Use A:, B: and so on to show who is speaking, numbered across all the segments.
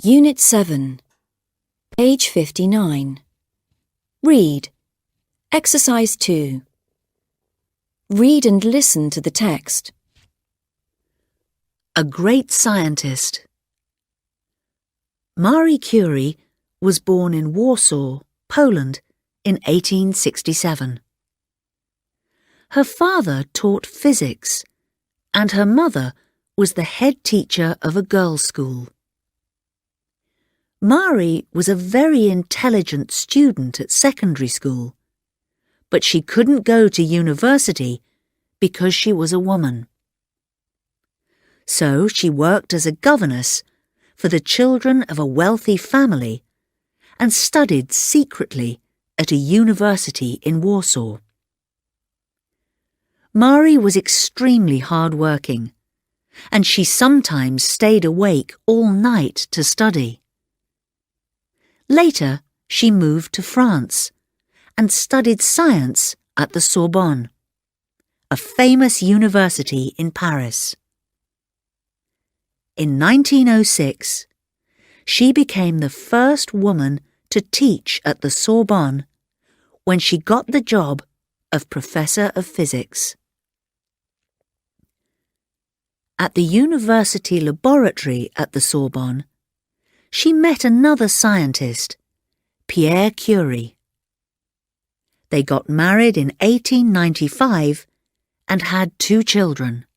A: Unit 7, page 59. Read. Exercise 2. Read and listen to the text.
B: A great scientist. Marie Curie was born in Warsaw, Poland, in 1867. Her father taught physics, and her mother was the head teacher of a girls' school. Marie was a very intelligent student at secondary school, but she couldn't go to university because she was a woman. So she worked as a governess for the children of a wealthy family and studied secretly at a university in Warsaw. Marie was extremely hard-working, and she sometimes stayed awake all night to study. Later, she moved to France and studied science at the Sorbonne, a famous university in Paris. In 1906, she became the first woman to teach at the Sorbonne when she got the job of Professor of Physics. At the university laboratory at the Sorbonne, she met another scientist, Pierre Curie. They got married in 1895 and had 2 children.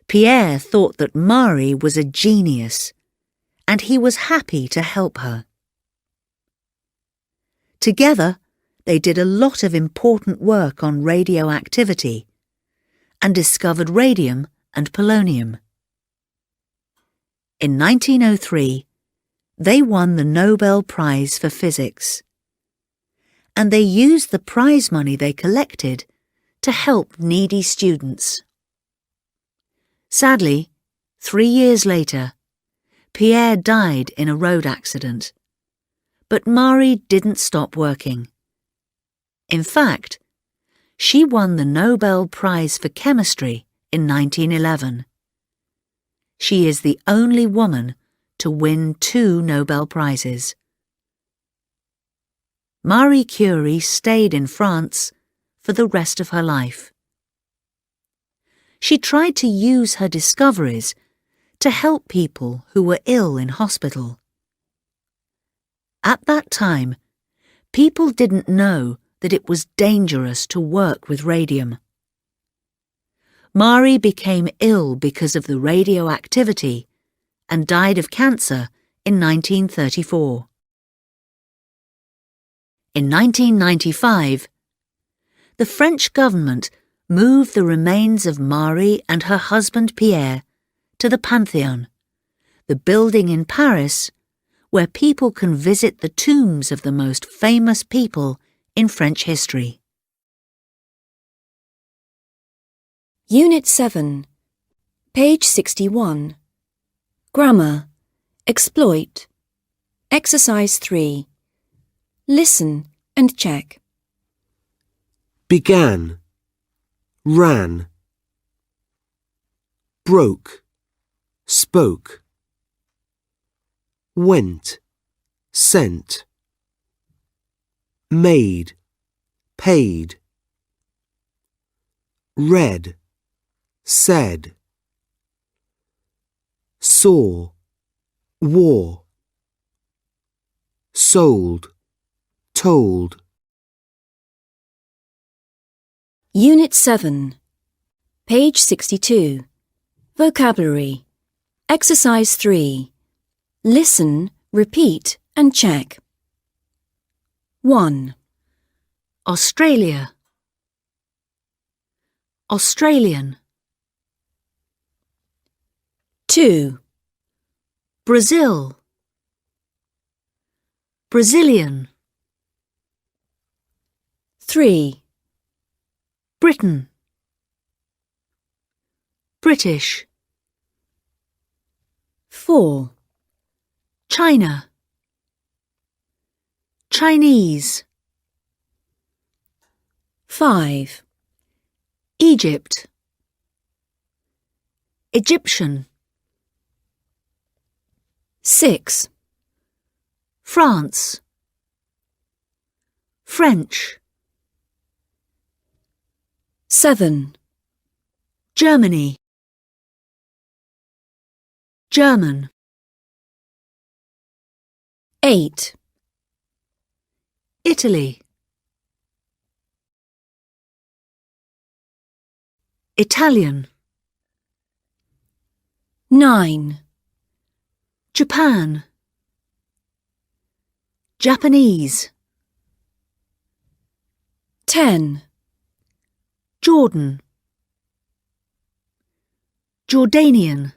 B: Pierre thought that Marie was a genius, and he was happy to help her. Together, they did a lot of important work on radioactivity and discovered radium and polonium. In 1903, they won the Nobel Prize for Physics, and they used the prize money they collected to help needy students. Sadly, 3 years later, Pierre died in a road accident, but Marie didn't stop working. In fact, she won the Nobel Prize for Chemistry in 1911. She is the only woman to win 2 Nobel Prizes. Marie Curie stayed in France for the rest of her life. She tried to use her discoveries to help people who were ill in hospital. At that time, people didn't know that it was dangerous to work with radium. Marie became ill because of the radioactivity and died of cancer in 1934. In 1995, the French government moved the remains of Marie and her husband Pierre to the Pantheon, the building in Paris where people can visit the tombs of the most famous people in French history.
A: Unit 7, page 61. Grammar. Exploit. Exercise 3. Listen and check.
C: Began, ran, broke, spoke, went, sent, made, paid, read, said, saw, wore, sold, told.
A: Unit 7, page 62. Vocabulary. Exercise 3. Listen, repeat and check. 1.
B: Australia, Australian.
A: 2.
B: Brazil, Brazilian.
A: 3.
B: Britain, British.
A: 4.
B: China, Chinese.
A: 5.
B: Egypt, Egyptian.
A: 6,
B: France, French,
A: 7,
B: Germany, German,
A: 8,
B: Italy, Italian,
A: 9,
B: Japan, Japanese,
A: 10,
B: Jordan, Jordanian,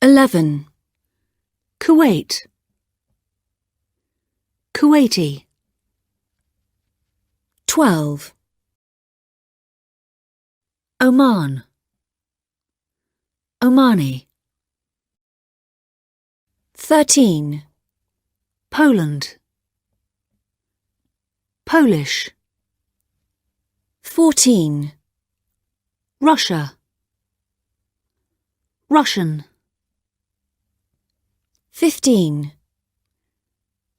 A: 11,
B: Kuwait, Kuwaiti,
A: 12,
B: Oman, Omani,
A: 13,
B: Poland, Polish,
A: 14,
B: Russia, Russian,
A: 15,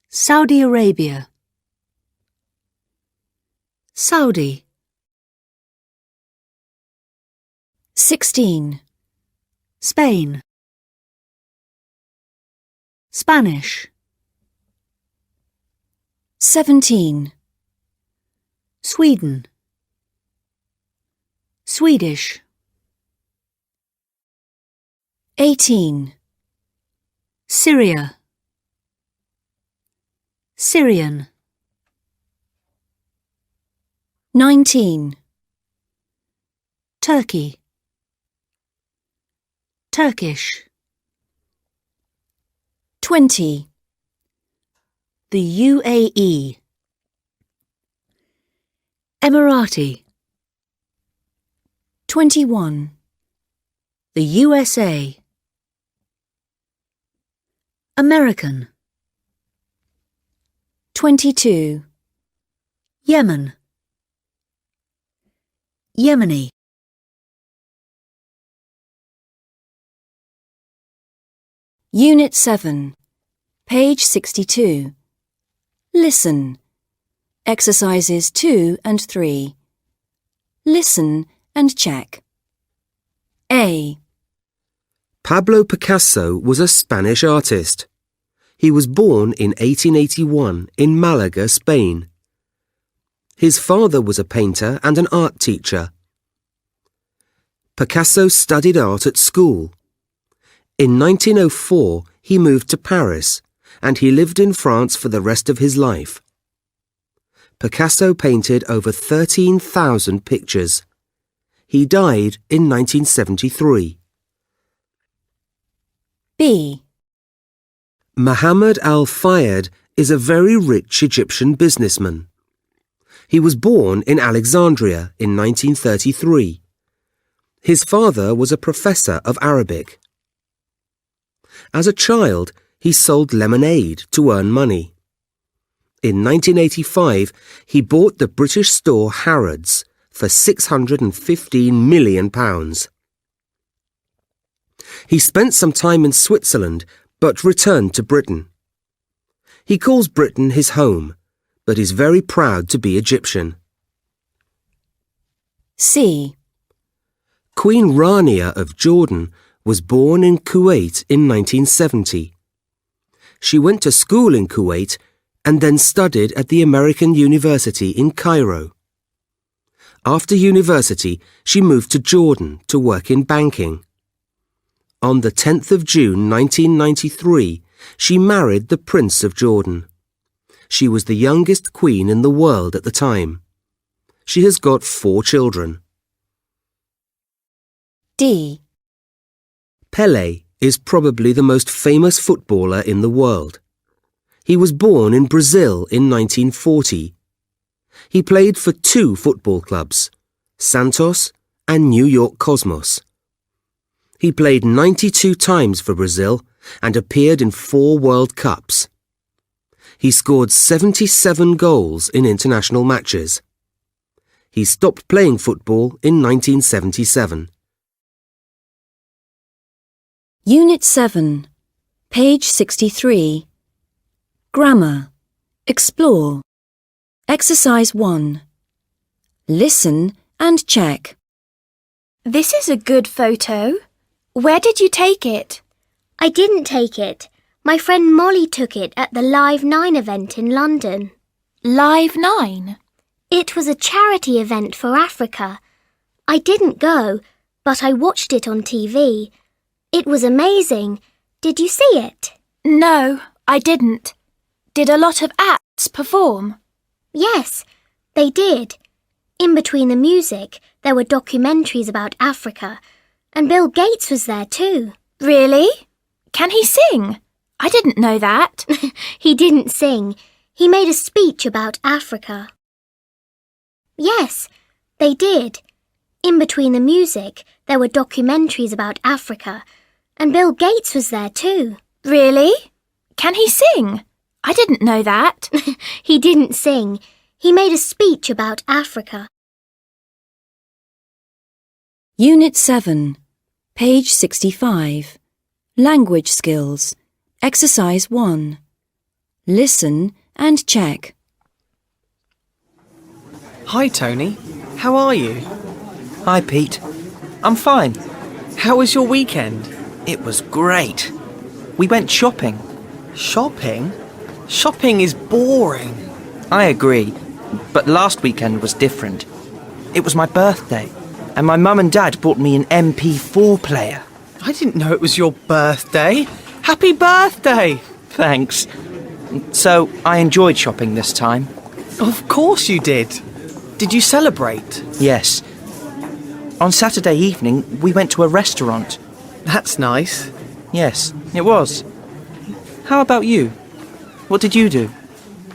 B: Saudi Arabia, Saudi,
A: 16,
B: Spain, Spanish,
A: 17,
B: Sweden, Swedish,
A: 18,
B: Syria, Syrian,
A: 19,
B: Turkey, Turkish,
A: 20,
B: the UAE, Emirati,
A: 21,
B: the USA, American,
A: 22,
B: Yemen, Yemeni.
A: Unit 7, page 62. Listen. Exercises 2 and 3. Listen and check. A,
C: Pablo Picasso was a Spanish artist. He was born in 1881 in Malaga, Spain. His father was a painter and an art teacher. Picasso studied art at school. In 1904, he moved to Paris, and he lived in France for the rest of his life. Picasso painted over 13,000 pictures. He died in 1973.
A: B,
C: Muhammad al-Fayed is a very rich Egyptian businessman. He was born in Alexandria in 1933. His father was a professor of Arabic. As a child, he sold lemonade to earn money. In 1985, he bought the British store Harrods for £615 million. He spent some time in Switzerland, but returned to Britain. He calls Britain his home, but is very proud to be Egyptian.
A: C,
C: Queen Rania of Jordan was born in Kuwait in 1970. She went to school in Kuwait and then studied at the American University in Cairo. After university, she moved to Jordan to work in banking. On the 10th of June 1993, she married the Prince of Jordan. She was the youngest queen in the world at the time. She has got 4 children.
A: D,
C: Pelé is probably the most famous footballer in the world. He was born in Brazil in 1940. He played for 2 football clubs, Santos and New York Cosmos. He played 92 times for Brazil and appeared in 4 World Cups. He scored 77 goals in international matches. He stopped playing football in 1977.
A: Unit 7, page 63. Grammar. Explore. Exercise 1. Listen and check.
D: This is a good photo. Where did you take it?
E: I didn't take it. My friend Molly took it at the Live 9 event in London.
D: Live 9?
E: It was a charity event for Africa. I didn't go, but I watched it on TV. It was amazing. Did you see it?
D: No, I didn't. Did a lot of acts perform?
E: Yes, they did. In between the music, there were documentaries about Africa, and Bill Gates was there too.
D: Really? Can he sing? I didn't know that.
E: He didn't sing. He made a speech about Africa. Yes, they did. In between the music, there were documentaries about Africa, and Bill Gates was there too.
D: Really? Can he sing? I didn't know that.
E: He didn't sing. He made a speech about Africa.
A: Unit 7, page 65. Language skills. Exercise 1. Listen and check.
F: Hi, Tony. How are you?
G: Hi, Pete.
F: I'm fine. How was your weekend?
G: It was great. We went shopping.
F: Shopping? Shopping is boring.
G: I agree, but last weekend was different. It was my birthday, and my mum and dad bought me an MP4 player.
F: I didn't know it was your birthday. Happy birthday!
G: Thanks. So, I enjoyed shopping this time.
F: Of course you did. Did you celebrate?
G: Yes. On Saturday evening, we went to a restaurant.
F: That's nice.
G: Yes, it was. How about you? What did you do?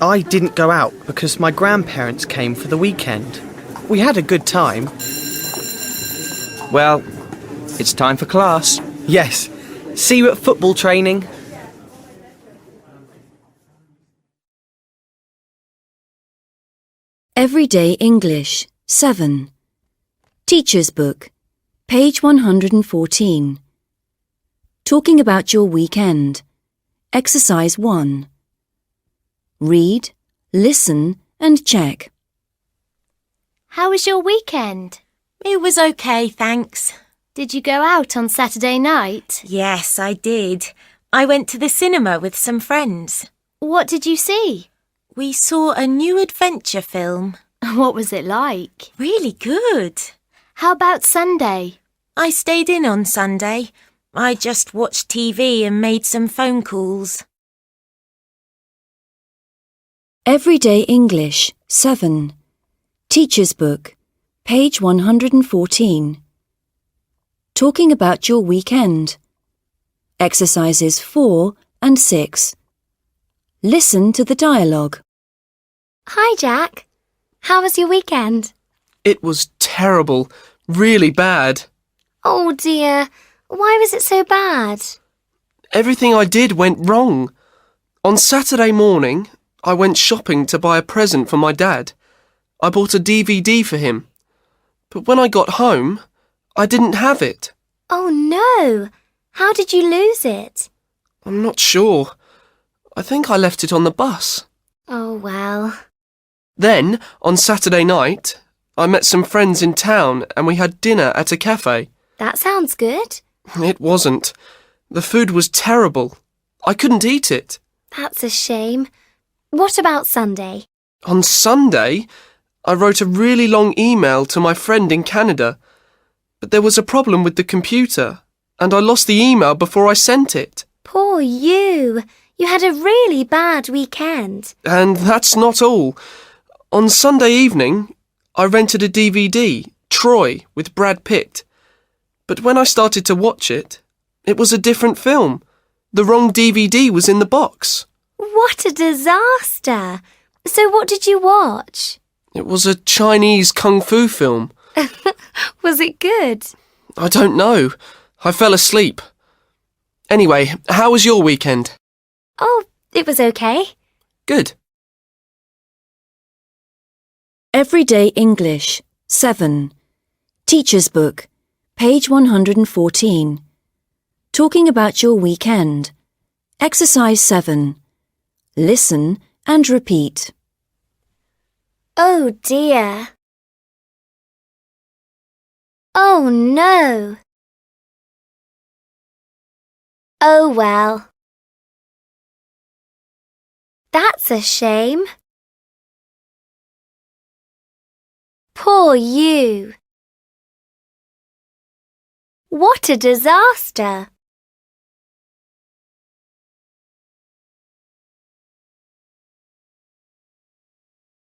F: I didn't go out because my grandparents came for the weekend. We had a good time.
G: Well, it's time for class.
F: Yes. See you at football training.
A: Everyday English 7. Teacher's Book, page 114. Talking about your weekend. Exercise 1. Read, listen and check.
E: How was your weekend?
H: It was okay, thanks.
E: Did you go out on Saturday night?
H: Yes, I did. I went to the cinema with some friends.
E: What did you see?
H: We saw a new adventure film.
E: What was it like?
H: Really good.
E: How about Sunday?
H: I stayed in on Sunday. I just watched TV and made some phone calls.
A: Everyday English 7. Teacher's Book, page 114. Talking about your weekend. Exercises 4 and 6. Listen to the dialogue.
E: Hi, Jack. How was your weekend?
F: It was terrible. Really bad.
E: Oh dear. Why was it so bad?
I: Everything I did went wrong. On Saturday morning, I went shopping to buy a present for my dad. I bought a DVD for him. But when I got home, I didn't have it.
E: Oh no. How did you lose it?
I: I'm not sure. I think I left it on the bus.
E: Oh well.
I: Then, on Saturday night, I met some friends in town and we had dinner at a cafe.
E: That sounds good.
I: It wasn't. The food was terrible. I couldn't eat it.
E: That's a shame. What about Sunday?
I: On Sunday, I wrote a really long email to my friend in Canada, but there was a problem with the computer, and I lost the email before I sent it.
E: Poor you. You had a really bad weekend.
I: And that's not all. On Sunday evening, I rented a DVD, Troy, with Brad Pitt. But when I started to watch it, it was a different film. The wrong DVD was in the box.
E: What a disaster. So what did you watch?
I: It was a Chinese kung fu film.
E: Was it good?
I: I don't know. I fell asleep. Anyway, how was your weekend?
E: Oh, it was okay.
I: Good.
A: Everyday English 7. Teacher's Book, page 114. Talking about your weekend. Exercise 7. Listen and repeat.
E: Oh dear. Oh no. Oh well. That's a shame. Poor you. What a disaster!